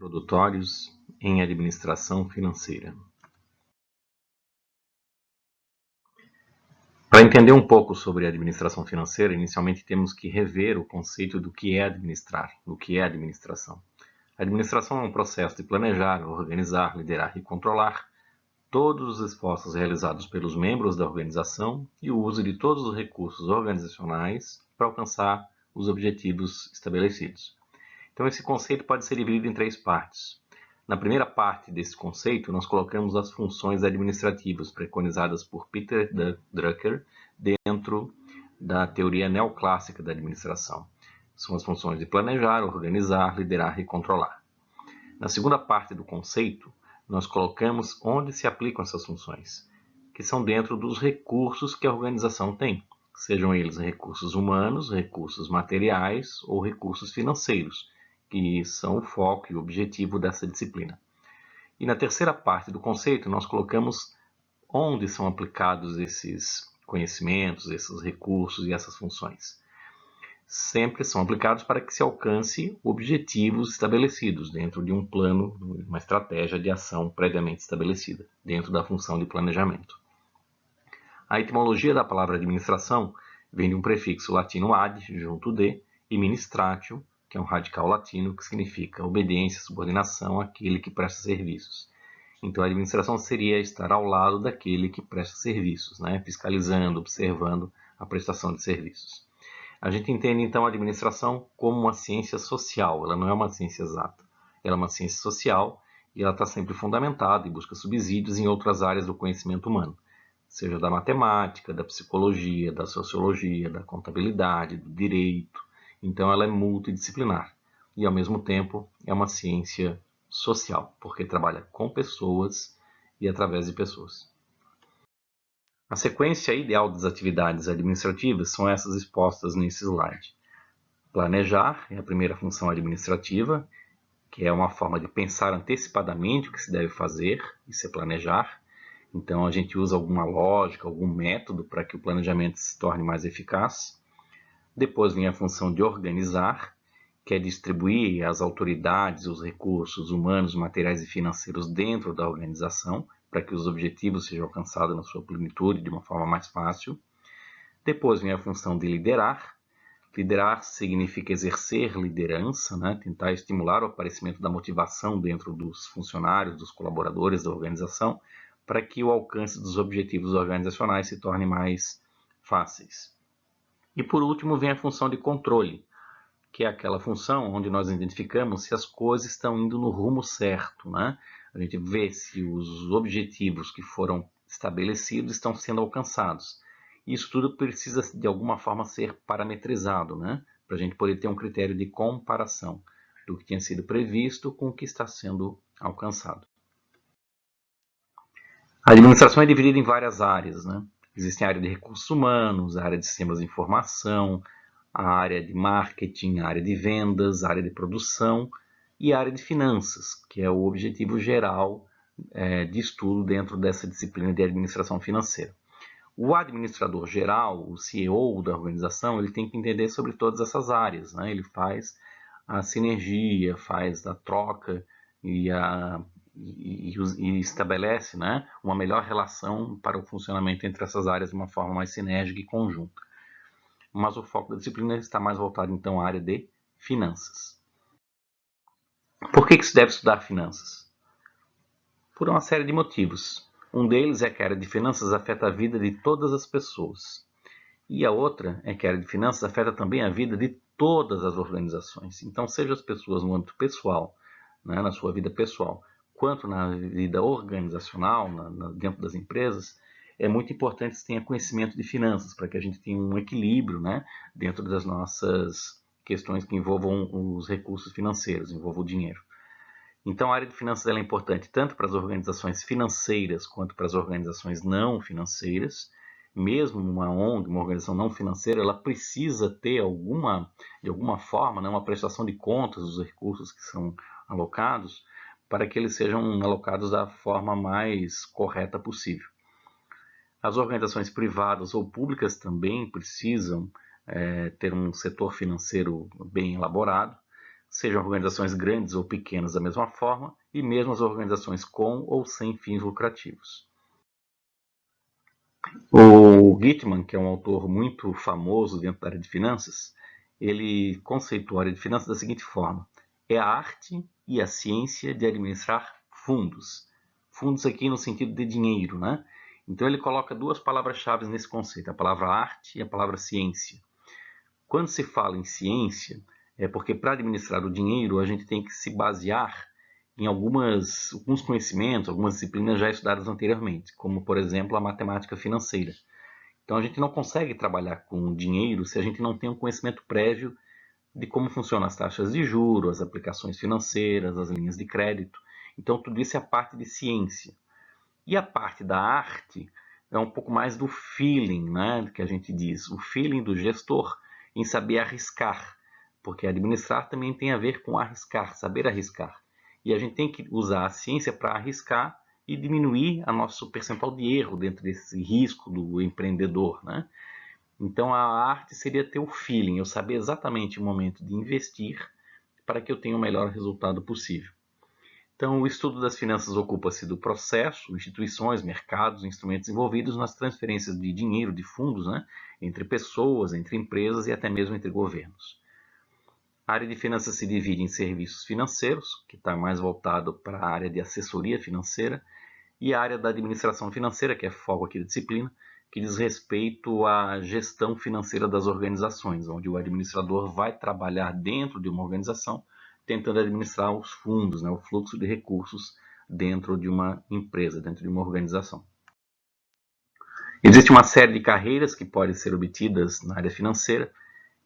Introdutórios em Administração Financeira. Para entender um pouco sobre a administração financeira, inicialmente temos que rever o conceito do que é administrar, o que é administração. A administração é um processo de planejar, organizar, liderar e controlar todos os esforços realizados pelos membros da organização e o uso de todos os recursos organizacionais para alcançar os objetivos estabelecidos. Então, esse conceito pode ser dividido em três partes. Na primeira parte desse conceito, nós colocamos as funções administrativas preconizadas por Peter Drucker dentro da teoria neoclássica da administração. São as funções de planejar, organizar, liderar e controlar. Na segunda parte do conceito, nós colocamos onde se aplicam essas funções, que são dentro dos recursos que a organização tem, sejam eles recursos humanos, recursos materiais ou recursos financeiros, que são o foco e o objetivo dessa disciplina. E na terceira parte do conceito, nós colocamos onde são aplicados esses conhecimentos, esses recursos e essas funções. Sempre são aplicados para que se alcance objetivos estabelecidos dentro de um plano, uma estratégia de ação previamente estabelecida, dentro da função de planejamento. A etimologia da palavra administração vem de um prefixo latino ad, junto de, e ministratio, que é um radical latino que significa obediência, subordinação àquele que presta serviços. Então, a administração seria estar ao lado daquele que presta serviços, fiscalizando, observando a prestação de serviços. A gente entende, então, a administração como uma ciência social. Ela não é uma ciência exata. Ela é uma ciência social e ela está sempre fundamentada e busca subsídios em outras áreas do conhecimento humano, seja da matemática, da psicologia, da sociologia, da contabilidade, do direito. Então, ela é multidisciplinar e, ao mesmo tempo, é uma ciência social, porque trabalha com pessoas e através de pessoas. A sequência ideal das atividades administrativas são essas expostas nesse slide. Planejar é a primeira função administrativa, que é uma forma de pensar antecipadamente o que se deve fazer, isso é planejar. Então, a gente usa alguma lógica, algum método para que o planejamento se torne mais eficaz. Depois vem a função de organizar, que é distribuir as autoridades, os recursos humanos, materiais e financeiros dentro da organização, para que os objetivos sejam alcançados na sua plenitude de uma forma mais fácil. Depois vem a função de liderar. Liderar significa exercer liderança, tentar estimular o aparecimento da motivação dentro dos funcionários, dos colaboradores da organização, para que o alcance dos objetivos organizacionais se torne mais fáceis. E por último vem a função de controle, que é aquela função onde nós identificamos se as coisas estão indo no rumo certo. A gente vê se os objetivos que foram estabelecidos estão sendo alcançados. Isso tudo precisa de alguma forma ser parametrizado, para a gente poder ter um critério de comparação do que tinha sido previsto com o que está sendo alcançado. A administração é dividida em várias áreas. Existe a área de recursos humanos, a área de sistemas de informação, a área de marketing, a área de vendas, a área de produção e a área de finanças, que é o objetivo geral de estudo dentro dessa disciplina de administração financeira. O administrador geral, o CEO da organização, ele tem que entender sobre todas essas áreas. Ele faz a sinergia, faz a troca e estabelece uma melhor relação para o funcionamento entre essas áreas de uma forma mais sinérgica e conjunta. Mas o foco da disciplina está mais voltado, então, à área de finanças. Por que se deve estudar finanças? Por uma série de motivos. Um deles é que a área de finanças afeta a vida de todas as pessoas. E a outra é que a área de finanças afeta também a vida de todas as organizações. Então, seja as pessoas no âmbito pessoal, na sua vida pessoal, quanto na vida organizacional, dentro das empresas, é muito importante que tenha conhecimento de finanças, para que a gente tenha um equilíbrio dentro das nossas questões que envolvam os recursos financeiros, envolvam o dinheiro. Então, a área de finanças é importante tanto para as organizações financeiras quanto para as organizações não financeiras. Mesmo uma ONG, uma organização não financeira, ela precisa ter de alguma forma, uma prestação de contas dos recursos que são alocados, para que eles sejam alocados da forma mais correta possível. As organizações privadas ou públicas também precisam ter um setor financeiro bem elaborado, sejam organizações grandes ou pequenas da mesma forma, e mesmo as organizações com ou sem fins lucrativos. O Gitman, que é um autor muito famoso dentro da área de finanças, ele conceitua a área de finanças da seguinte forma: é a arte e a ciência de administrar fundos. Fundos aqui no sentido de dinheiro, né? Então ele coloca duas palavras-chave nesse conceito, a palavra arte e a palavra ciência. Quando se fala em ciência, é porque para administrar o dinheiro a gente tem que se basear em alguns conhecimentos, algumas disciplinas já estudadas anteriormente, como por exemplo a matemática financeira. Então a gente não consegue trabalhar com dinheiro se a gente não tem um conhecimento prévio de como funcionam as taxas de juros, as aplicações financeiras, as linhas de crédito. Então tudo isso é a parte de ciência. E a parte da arte é um pouco mais do feeling, né, que a gente diz, o feeling do gestor em saber arriscar, porque administrar também tem a ver com arriscar, saber arriscar. E a gente tem que usar a ciência para arriscar e diminuir a nosso percentual de erro dentro desse risco do empreendedor, né? Então a arte seria ter o feeling, eu saber exatamente o momento de investir para que eu tenha o melhor resultado possível. Então, o estudo das finanças ocupa-se do processo, instituições, mercados, instrumentos envolvidos nas transferências de dinheiro, de fundos, né, entre pessoas, entre empresas e até mesmo entre governos. A área de finanças se divide em serviços financeiros, que está mais voltado para a área de assessoria financeira, e a área da administração financeira, que é foco aqui da disciplina, que diz respeito à gestão financeira das organizações, onde o administrador vai trabalhar dentro de uma organização tentando administrar os fundos, né, o fluxo de recursos dentro de uma empresa, dentro de uma organização. Existe uma série de carreiras que podem ser obtidas na área financeira.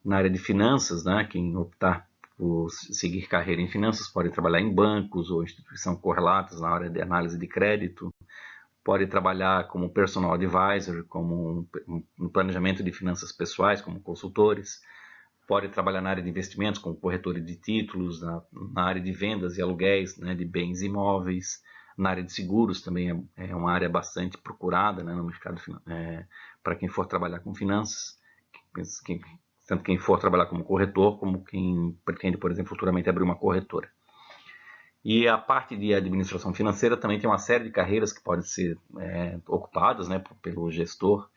Na área de finanças, né, quem optar por seguir carreira em finanças pode trabalhar em bancos ou instituições correlatas na área de análise de crédito, pode trabalhar como personal advisor, como no planejamento de finanças pessoais, como consultores, pode trabalhar na área de investimentos, como corretor de títulos, na área de vendas e aluguéis, né, de bens imóveis, na área de seguros também é uma área bastante procurada, né, no mercado para quem for trabalhar com finanças, tanto quem for trabalhar como corretor, como quem pretende, por exemplo, futuramente abrir uma corretora. E a parte de administração financeira também tem uma série de carreiras que podem ser ocupadas, né, pelo gestor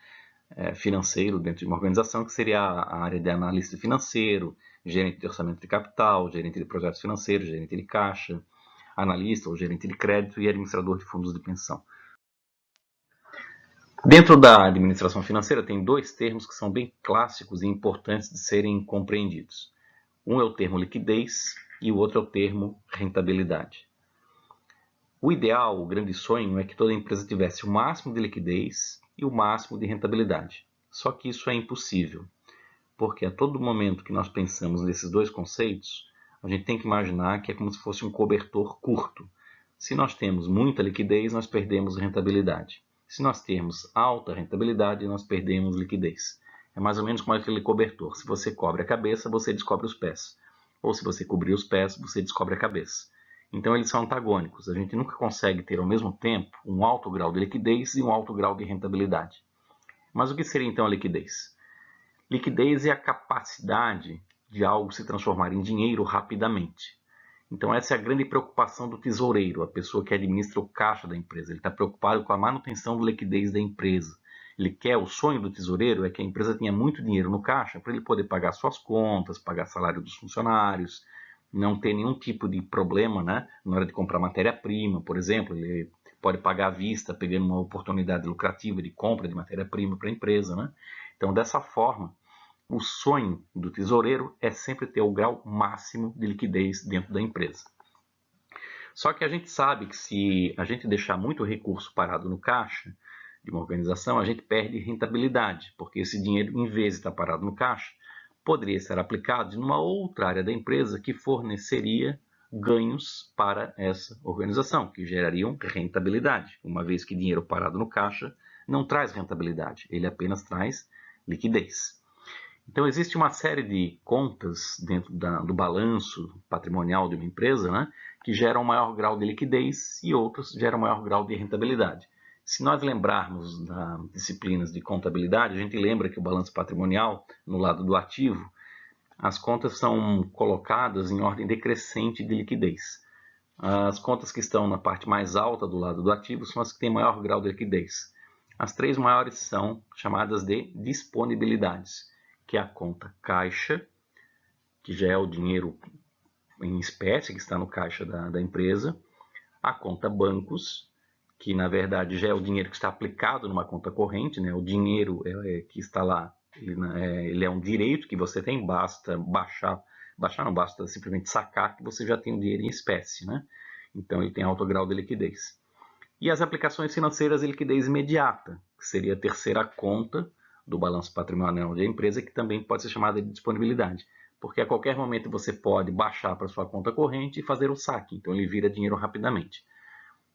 financeiro dentro de uma organização, que seria a área de analista financeiro, gerente de orçamento de capital, gerente de projetos financeiros, gerente de caixa, analista ou gerente de crédito e administrador de fundos de pensão. Dentro da administração financeira tem dois termos que são bem clássicos e importantes de serem compreendidos. Um é o termo liquidez e o outro é o termo rentabilidade. O ideal, o grande sonho, é que toda empresa tivesse o máximo de liquidez e o máximo de rentabilidade. Só que isso é impossível, porque a todo momento que nós pensamos nesses dois conceitos, a gente tem que imaginar que é como se fosse um cobertor curto. Se nós temos muita liquidez, nós perdemos rentabilidade. Se nós temos alta rentabilidade, nós perdemos liquidez. É mais ou menos como aquele cobertor. Se você cobre a cabeça, você descobre os pés. Ou se você cobrir os pés, você descobre a cabeça. Então eles são antagônicos. A gente nunca consegue ter ao mesmo tempo um alto grau de liquidez e um alto grau de rentabilidade. Mas o que seria então a liquidez? Liquidez é a capacidade de algo se transformar em dinheiro rapidamente. Então essa é a grande preocupação do tesoureiro, a pessoa que administra o caixa da empresa. Ele está preocupado com a manutenção da liquidez da empresa. O sonho do tesoureiro é que a empresa tenha muito dinheiro no caixa para ele poder pagar suas contas, pagar salário dos funcionários, não ter nenhum tipo de problema, né, na hora de comprar matéria-prima, por exemplo. Ele pode pagar à vista, pegando uma oportunidade lucrativa de compra de matéria-prima para a empresa, né? Então, dessa forma, o sonho do tesoureiro é sempre ter o grau máximo de liquidez dentro da empresa. Só que a gente sabe que se a gente deixar muito recurso parado no caixa de uma organização, a gente perde rentabilidade, porque esse dinheiro, em vez de estar parado no caixa, poderia ser aplicado em uma outra área da empresa que forneceria ganhos para essa organização, que gerariam rentabilidade, uma vez que dinheiro parado no caixa não traz rentabilidade, ele apenas traz liquidez. Então existe uma série de contas dentro do balanço patrimonial de uma empresa, né, que geram um maior grau de liquidez e outras geram um maior grau de rentabilidade. Se nós lembrarmos das disciplinas de contabilidade, a gente lembra que o balanço patrimonial, no lado do ativo, as contas são colocadas em ordem decrescente de liquidez. As contas que estão na parte mais alta do lado do ativo são as que têm maior grau de liquidez. As três maiores são chamadas de disponibilidades, que é a conta caixa, que já é o dinheiro em espécie que está no caixa da empresa, a conta bancos, que na verdade já é o dinheiro que está aplicado numa conta corrente, né? O dinheiro que está lá, ele é um direito que você tem, basta baixar não basta simplesmente sacar que você já tem o dinheiro em espécie, né? Então ele tem alto grau de liquidez. E as aplicações financeiras de liquidez imediata, que seria a terceira conta do balanço patrimonial da empresa, que também pode ser chamada de disponibilidade, porque a qualquer momento você pode baixar para sua conta corrente e fazer o saque, então ele vira dinheiro rapidamente.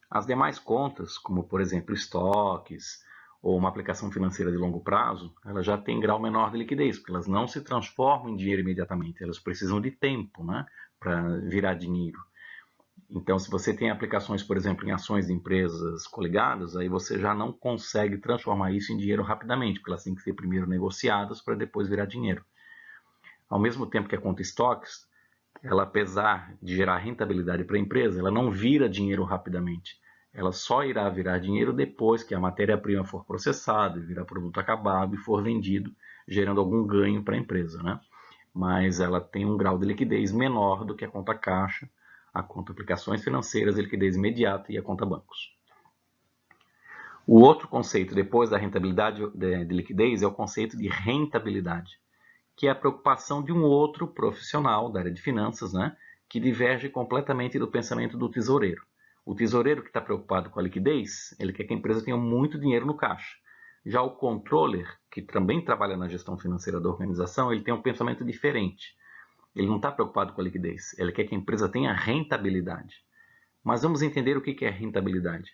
As demais contas, como por exemplo estoques ou uma aplicação financeira de longo prazo, elas já têm grau menor de liquidez, porque elas não se transformam em dinheiro imediatamente, elas precisam de tempo, né, para virar dinheiro. Então, se você tem aplicações, por exemplo, em ações de empresas coligadas, aí você já não consegue transformar isso em dinheiro rapidamente, porque elas têm que ser primeiro negociadas para depois virar dinheiro. Ao mesmo tempo que a conta estoques, ela, apesar de gerar rentabilidade para a empresa, ela não vira dinheiro rapidamente. Ela só irá virar dinheiro depois que a matéria-prima for processada, virar produto acabado e for vendido, gerando algum ganho para a empresa, né? Mas ela tem um grau de liquidez menor do que a conta caixa, a conta aplicações financeiras de liquidez imediata e a conta bancos. O outro conceito, depois da rentabilidade de liquidez, é o conceito de rentabilidade, que é a preocupação de um outro profissional da área de finanças, né, que diverge completamente do pensamento do tesoureiro. O tesoureiro que está preocupado com a liquidez, ele quer que a empresa tenha muito dinheiro no caixa. Já o controller, que também trabalha na gestão financeira da organização, ele tem um pensamento diferente. Ele não está preocupado com a liquidez, ele quer que a empresa tenha rentabilidade. Mas vamos entender o que é rentabilidade.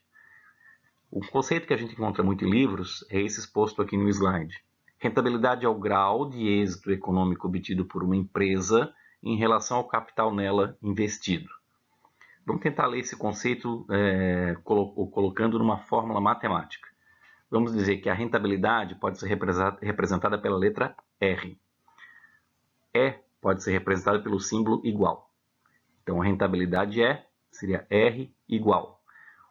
O conceito que a gente encontra muito em livros é esse exposto aqui no slide. Rentabilidade é o grau de êxito econômico obtido por uma empresa em relação ao capital nela investido. Vamos tentar ler esse conceito colocando numa fórmula matemática. Vamos dizer que a rentabilidade pode ser representada pela letra R. E pode ser representada pelo símbolo igual. Então, a rentabilidade seria R igual.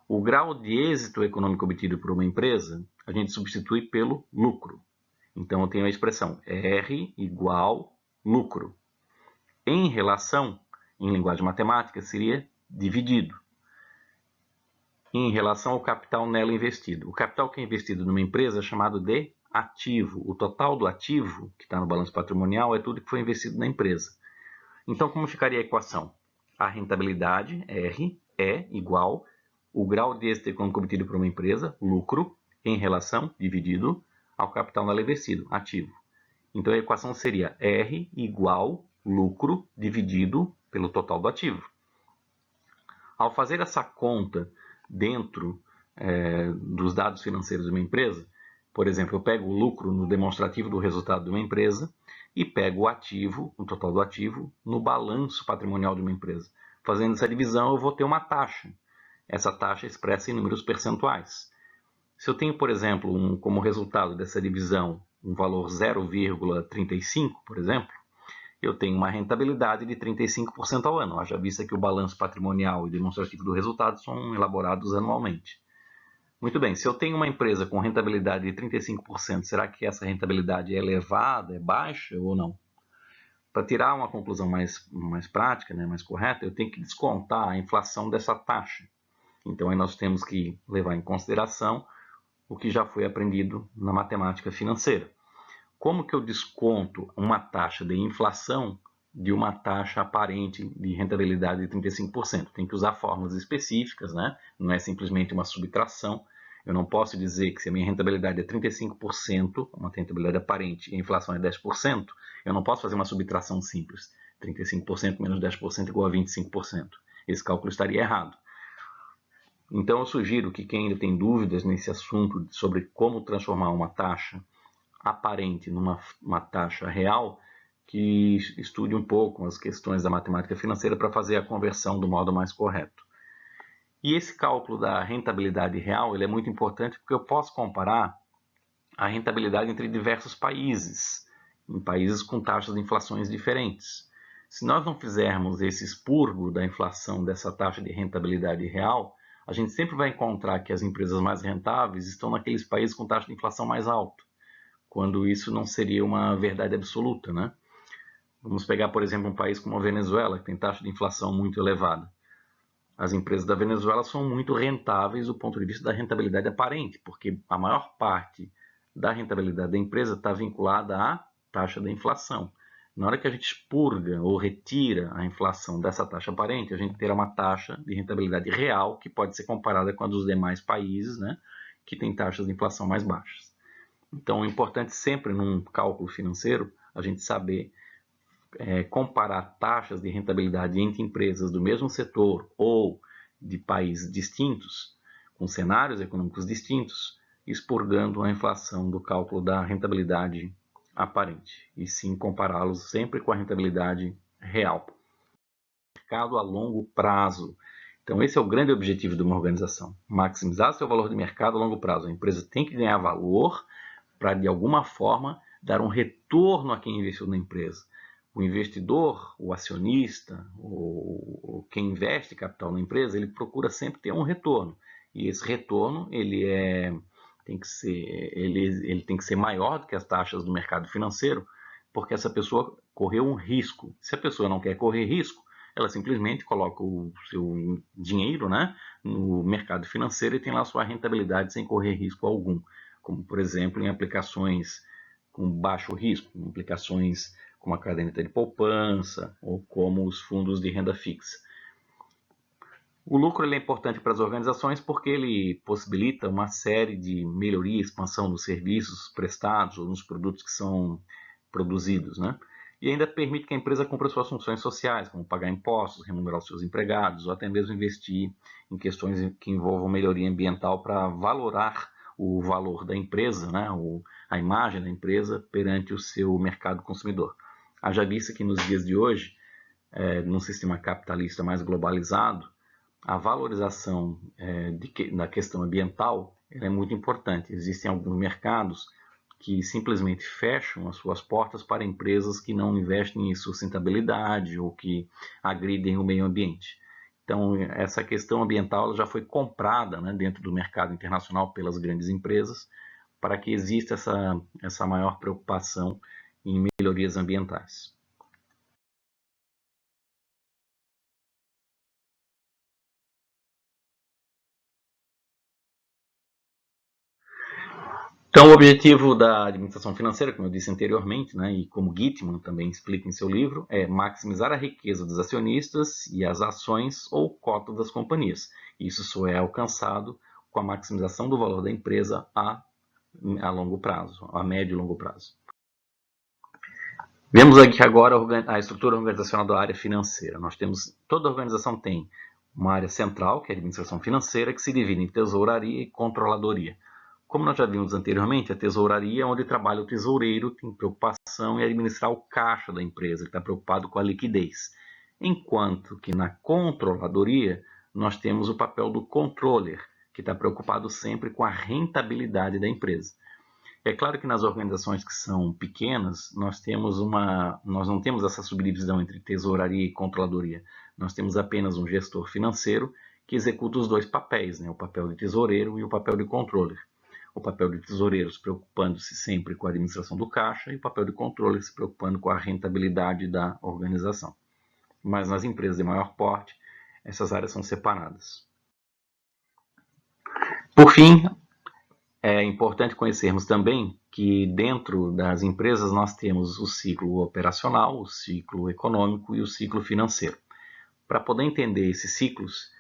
O grau de êxito econômico obtido por uma empresa, a gente substitui pelo lucro. Então, eu tenho a expressão R igual lucro. Em relação, em linguagem matemática, seria dividido. Em relação ao capital nela investido. O capital que é investido numa empresa é chamado de ativo. O total do ativo, que está no balanço patrimonial, é tudo que foi investido na empresa. Então, como ficaria a equação? A rentabilidade, R, é igual o grau de êxito econômico obtido por uma empresa, lucro, em relação, dividido, ao capital nela investido, ativo. Então, a equação seria R igual lucro dividido pelo total do ativo. Ao fazer essa conta dentro dos dados financeiros de uma empresa, por exemplo, eu pego o lucro no demonstrativo do resultado de uma empresa e pego o ativo, o total do ativo, no balanço patrimonial de uma empresa. Fazendo essa divisão, eu vou ter uma taxa. Essa taxa é expressa em números percentuais. Se eu tenho, por exemplo, como resultado dessa divisão, um valor 0,35, por exemplo, eu tenho uma rentabilidade de 35% ao ano. Haja vista que o balanço patrimonial e demonstrativo do resultado são elaborados anualmente. Muito bem, se eu tenho uma empresa com rentabilidade de 35%, será que essa rentabilidade é elevada, é baixa ou não? Para tirar uma conclusão mais prática, né, mais correta, eu tenho que descontar a inflação dessa taxa. Então, aí nós temos que levar em consideração o que já foi aprendido na matemática financeira. Como que eu desconto uma taxa de inflação de uma taxa aparente de rentabilidade de 35%? Tem que usar fórmulas específicas, né? Não é simplesmente uma subtração. Eu não posso dizer que se a minha rentabilidade é 35%, uma rentabilidade aparente, e a inflação é 10%, eu não posso fazer uma subtração simples. 35% menos 10% igual a 25%. Esse cálculo estaria errado. Então, eu sugiro que quem ainda tem dúvidas nesse assunto sobre como transformar uma taxa aparente numa taxa real, que estude um pouco as questões da matemática financeira para fazer a conversão do modo mais correto. E esse cálculo da rentabilidade real ele é muito importante porque eu posso comparar a rentabilidade entre diversos países em países com taxas de inflações diferentes. Se nós não fizermos esse expurgo da inflação dessa taxa de rentabilidade real, a gente sempre vai encontrar que as empresas mais rentáveis estão naqueles países com taxa de inflação mais alta, quando isso não seria uma verdade absoluta, né? Vamos pegar, por exemplo, um país como a Venezuela, que tem taxa de inflação muito elevada. As empresas da Venezuela são muito rentáveis do ponto de vista da rentabilidade aparente, porque a maior parte da rentabilidade da empresa está vinculada à taxa da inflação. Na hora que a gente expurga ou retira a inflação dessa taxa aparente, a gente terá uma taxa de rentabilidade real que pode ser comparada com a dos demais países, né, que têm taxas de inflação mais baixas. Então, é importante sempre, num cálculo financeiro, a gente saber comparar taxas de rentabilidade entre empresas do mesmo setor ou de países distintos, com cenários econômicos distintos, expurgando a inflação do cálculo da rentabilidade aparente, e sim compará-los sempre com a rentabilidade real. Mercado a longo prazo. Então, esse é o grande objetivo de uma organização, maximizar seu valor de mercado a longo prazo. A empresa tem que ganhar valor para, de alguma forma, dar um retorno a quem investiu na empresa. O investidor, o acionista, ou quem investe capital na empresa, ele procura sempre ter um retorno. E esse retorno tem que ser maior do que as taxas do mercado financeiro, porque essa pessoa correu um risco. Se a pessoa não quer correr risco, ela simplesmente coloca o seu dinheiro, né, no mercado financeiro e tem lá sua rentabilidade sem correr risco algum. Como, por exemplo, em aplicações com baixo risco, em aplicações como a caderneta de poupança ou como os fundos de renda fixa. O lucro é importante para as organizações porque ele possibilita uma série de melhoria e expansão dos serviços prestados ou nos produtos que são produzidos, né? E ainda permite que a empresa cumpra suas funções sociais, como pagar impostos, remunerar os seus empregados ou até mesmo investir em questões que envolvam melhoria ambiental para valorar o valor da empresa, né? A imagem da empresa perante o seu mercado consumidor. Haja vista que nos dias de hoje, num sistema capitalista mais globalizado, a valorização da questão ambiental é muito importante. Existem alguns mercados que simplesmente fecham as suas portas para empresas que não investem em sustentabilidade ou que agridem o meio ambiente. Então, essa questão ambiental já foi comprada, né, dentro do mercado internacional pelas grandes empresas para que exista essa maior preocupação em melhorias ambientais. Então, o objetivo da administração financeira, como eu disse anteriormente, né, e como Gitman também explica em seu livro, é maximizar a riqueza dos acionistas e as ações ou cotas das companhias. Isso só é alcançado com a maximização do valor da empresa a longo prazo, a médio e longo prazo. Vemos aqui agora a estrutura organizacional da área financeira. Toda organização tem uma área central, que é a administração financeira, que se divide em tesouraria e controladoria. Como nós já vimos anteriormente, a tesouraria é onde trabalha o tesoureiro, tem preocupação em administrar o caixa da empresa, que está preocupado com a liquidez. Enquanto que na controladoria, nós temos o papel do controller, que está preocupado sempre com a rentabilidade da empresa. É claro que nas organizações que são pequenas, nós não temos essa subdivisão entre tesouraria e controladoria. Nós temos apenas um gestor financeiro que executa os dois papéis, né? O papel de tesoureiro e o papel de controller. O papel de tesoureiro se preocupando-se sempre com a administração do caixa e o papel de controller se preocupando com a rentabilidade da organização. Mas nas empresas de maior porte, essas áreas são separadas. Por fim, é importante conhecermos também que dentro das empresas nós temos o ciclo operacional, o ciclo econômico e o ciclo financeiro. Para poder entender esses ciclos,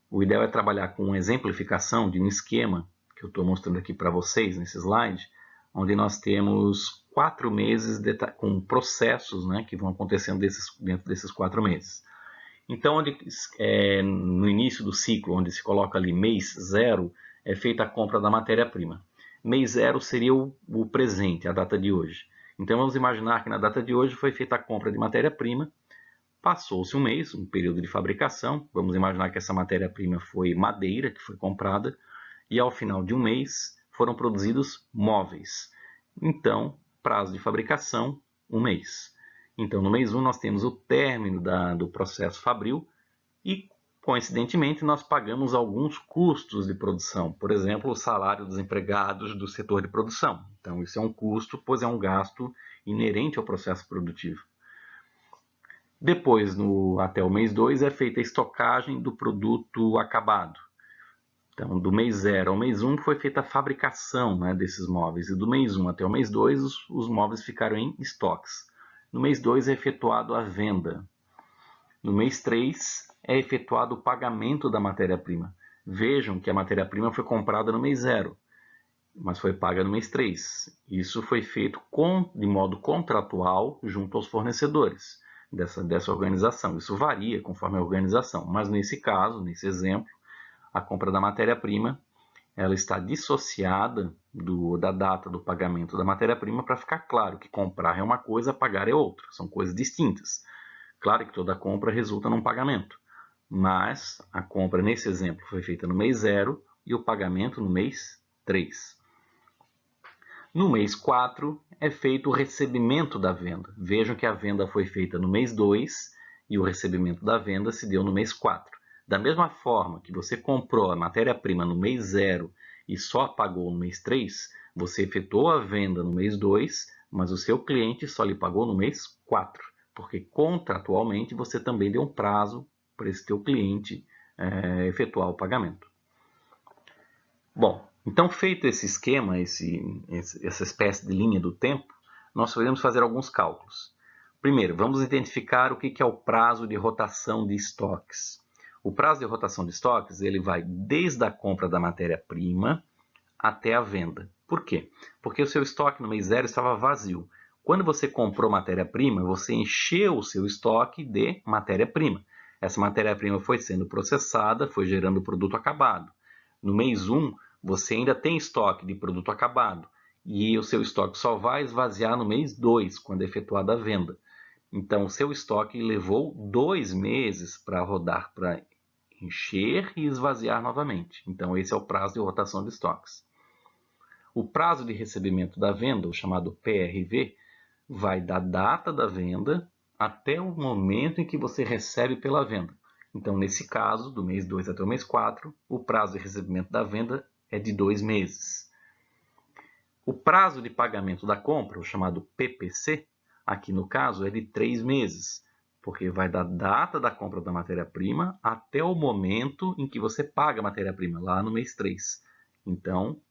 o ideal é trabalhar com uma exemplificação de um esquema que eu estou mostrando aqui para vocês nesse slide, onde nós temos 4 meses com processos, né, que vão acontecendo dentro desses 4 meses. Então, no início do ciclo, onde se coloca ali mês 0, é feita a compra da matéria-prima. Mês 0 seria o presente, a data de hoje. Então, vamos imaginar que na data de hoje foi feita a compra de matéria-prima, passou-se um mês, um período de fabricação, vamos imaginar que essa matéria-prima foi madeira que foi comprada, e ao final de um mês foram produzidos móveis. Então, prazo de fabricação, um mês. Então, no mês 1, nós temos o término do processo fabril e, coincidentemente, nós pagamos alguns custos de produção. Por exemplo, o salário dos empregados do setor de produção. Então, isso é um custo, pois é um gasto inerente ao processo produtivo. Depois, até o mês 2, é feita a estocagem do produto acabado. Então, do mês 0 ao mês 1 foi feita a fabricação, né, desses móveis. E do mês 1 até o mês 2, os móveis ficaram em estoques. No mês 2 é efetuado a venda. No mês 3 é efetuado o pagamento da matéria-prima. Vejam que a matéria-prima foi comprada no mês 0, mas foi paga no mês 3. Isso foi feito de modo contratual junto aos fornecedores dessa organização. Isso varia conforme a organização, mas nesse caso, nesse exemplo, a compra da matéria-prima ela está dissociada da data do pagamento da matéria-prima para ficar claro que comprar é uma coisa, pagar é outra. São coisas distintas. Claro que toda compra resulta num pagamento, mas a compra nesse exemplo foi feita no mês 0 e o pagamento no mês 3. No mês 4 é feito o recebimento da venda. Vejam que a venda foi feita no mês 2 e o recebimento da venda se deu no mês 4. Da mesma forma que você comprou a matéria-prima no mês 0 e só pagou no mês 3, você efetuou a venda no mês 2, mas o seu cliente só lhe pagou no mês 4, porque contratualmente você também deu um prazo para esse teu cliente efetuar o pagamento. Bom, então feito esse esquema, essa espécie de linha do tempo, nós podemos fazer alguns cálculos. Primeiro, vamos identificar o que é o prazo de rotação de estoques. O prazo de rotação de estoques ele vai desde a compra da matéria-prima até a venda. Por quê? Porque o seu estoque no mês 0 estava vazio. Quando você comprou matéria-prima, você encheu o seu estoque de matéria-prima. Essa matéria-prima foi sendo processada, foi gerando o produto acabado. No mês 1, você ainda tem estoque de produto acabado e o seu estoque só vai esvaziar no mês 2, quando é efetuada a venda. Então, o seu estoque levou 2 meses para rodar, para encher e esvaziar novamente. Então, esse é o prazo de rotação de estoques. O prazo de recebimento da venda, o chamado PRV, vai da data da venda até o momento em que você recebe pela venda. Então, nesse caso, do mês 2 até o mês 4, o prazo de recebimento da venda é de 2 meses. O prazo de pagamento da compra, o chamado PPC, aqui no caso é de 3 meses, porque vai da data da compra da matéria-prima até o momento em que você paga a matéria-prima, lá no mês 3. Então,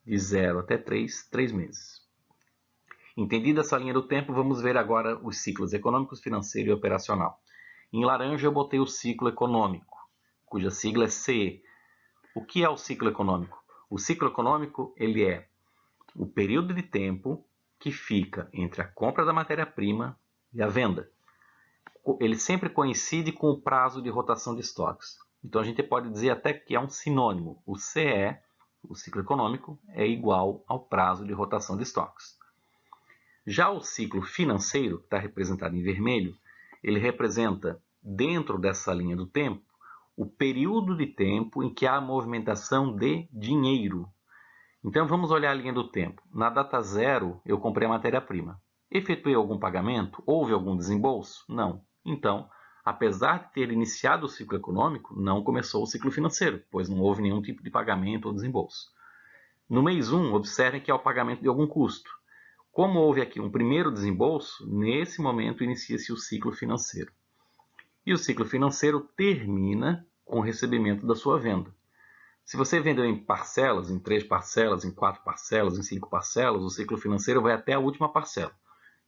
de 0 até 3, 3 meses. Entendida essa linha do tempo, vamos ver agora os ciclos econômico, financeiro e operacional. Em laranja eu botei o ciclo econômico, cuja sigla é CE. O que é o ciclo econômico? O ciclo econômico ele é o período de tempo que fica entre a compra da matéria-prima e a venda. Ele sempre coincide com o prazo de rotação de estoques. Então a gente pode dizer até que é um sinônimo. O CE, o ciclo econômico, é igual ao prazo de rotação de estoques. Já o ciclo financeiro, que está representado em vermelho, ele representa, dentro dessa linha do tempo, o período de tempo em que há movimentação de dinheiro. Então vamos olhar a linha do tempo. Na data 0, eu comprei a matéria-prima. Efetuei algum pagamento? Houve algum desembolso? Não. Então, apesar de ter iniciado o ciclo econômico, não começou o ciclo financeiro, pois não houve nenhum tipo de pagamento ou desembolso. No mês 1, observem que há o pagamento de algum custo. Como houve aqui um primeiro desembolso, nesse momento inicia-se o ciclo financeiro. E o ciclo financeiro termina com o recebimento da sua venda. Se você vendeu em parcelas, em 3 parcelas, em 4 parcelas, em 5 parcelas, o ciclo financeiro vai até a última parcela.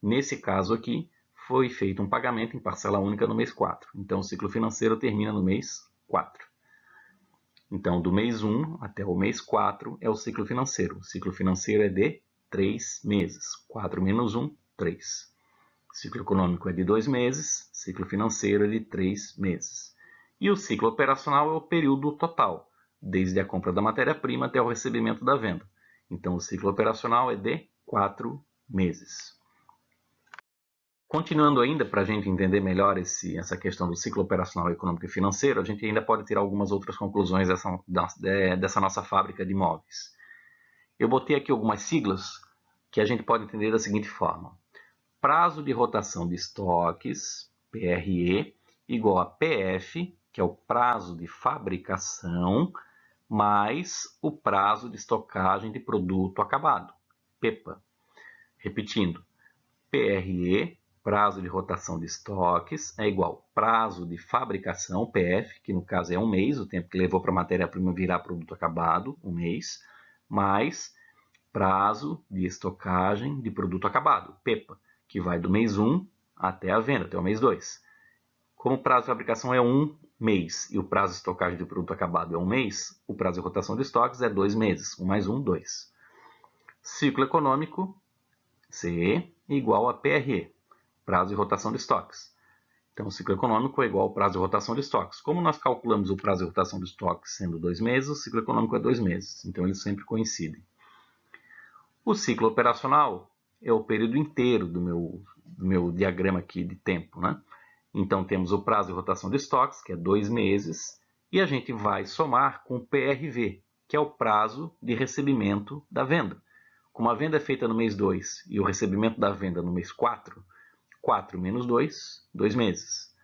Nesse caso aqui, foi feito um pagamento em parcela única no mês 4. Então, o ciclo financeiro termina no mês 4. Então, do mês 1 até o mês 4 é o ciclo financeiro. O ciclo financeiro é de 3 meses. 4 menos 1, 3. O ciclo econômico é de 2 meses, ciclo financeiro é de 3 meses. E o ciclo operacional é o período total, desde a compra da matéria-prima até o recebimento da venda. Então, o ciclo operacional é de 4 meses. Continuando ainda, para a gente entender melhor essa questão do ciclo operacional econômico e financeiro, a gente ainda pode tirar algumas outras conclusões dessa nossa fábrica de imóveis. Eu botei aqui algumas siglas que a gente pode entender da seguinte forma. prazo de rotação de estoques, PRE, igual a PF, que é o prazo de fabricação, mais o prazo de estocagem de produto acabado, PEPA. Repetindo, PRE, prazo de rotação de estoques, é igual prazo de fabricação, PF, que no caso é 1 mês, o tempo que levou para a matéria-prima virar produto acabado, 1 mês, mais prazo de estocagem de produto acabado, PEPA, que vai do mês 1 até a venda, até o mês 2. Como o prazo de fabricação é 1 mês e o prazo de estocagem de produto acabado é 1 mês, o prazo de rotação de estoques é 2 meses, 1 mais 1, 2. Ciclo econômico, CE, igual a PRE, prazo de rotação de estoques. Então, o ciclo econômico é igual ao prazo de rotação de estoques. Como nós calculamos o prazo de rotação de estoques sendo 2 meses, o ciclo econômico é 2 meses. Então, eles sempre coincidem. O ciclo operacional é o período inteiro do meu diagrama aqui de tempo, né? Então, temos o prazo de rotação de estoques, que é 2 meses, e a gente vai somar com o PRV, que é o prazo de recebimento da venda. Como a venda é feita no mês 2 e o recebimento da venda no mês 4, 4 menos 2, 2 meses.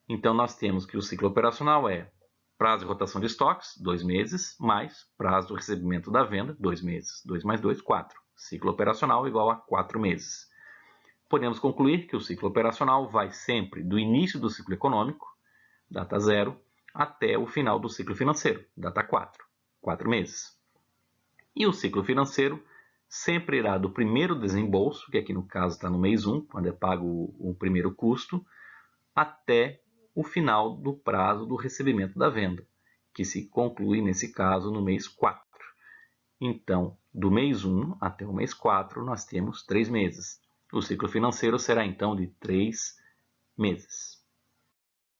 Então, nós temos que o ciclo operacional é prazo de rotação de estoques, 2 meses, mais prazo do recebimento da venda, 2 meses. 2 mais 2, 4. Ciclo operacional igual a 4 meses. Podemos concluir que o ciclo operacional vai sempre do início do ciclo econômico, data 0, até o final do ciclo financeiro, data 4, 4 meses. E o ciclo financeiro sempre irá do primeiro desembolso, que aqui no caso está no mês 1, quando é pago o primeiro custo, até o final do prazo do recebimento da venda, que se conclui, nesse caso, no mês 4. Então, do mês 1 até o mês 4, nós temos 3 meses. O ciclo financeiro será, então, de 3 meses.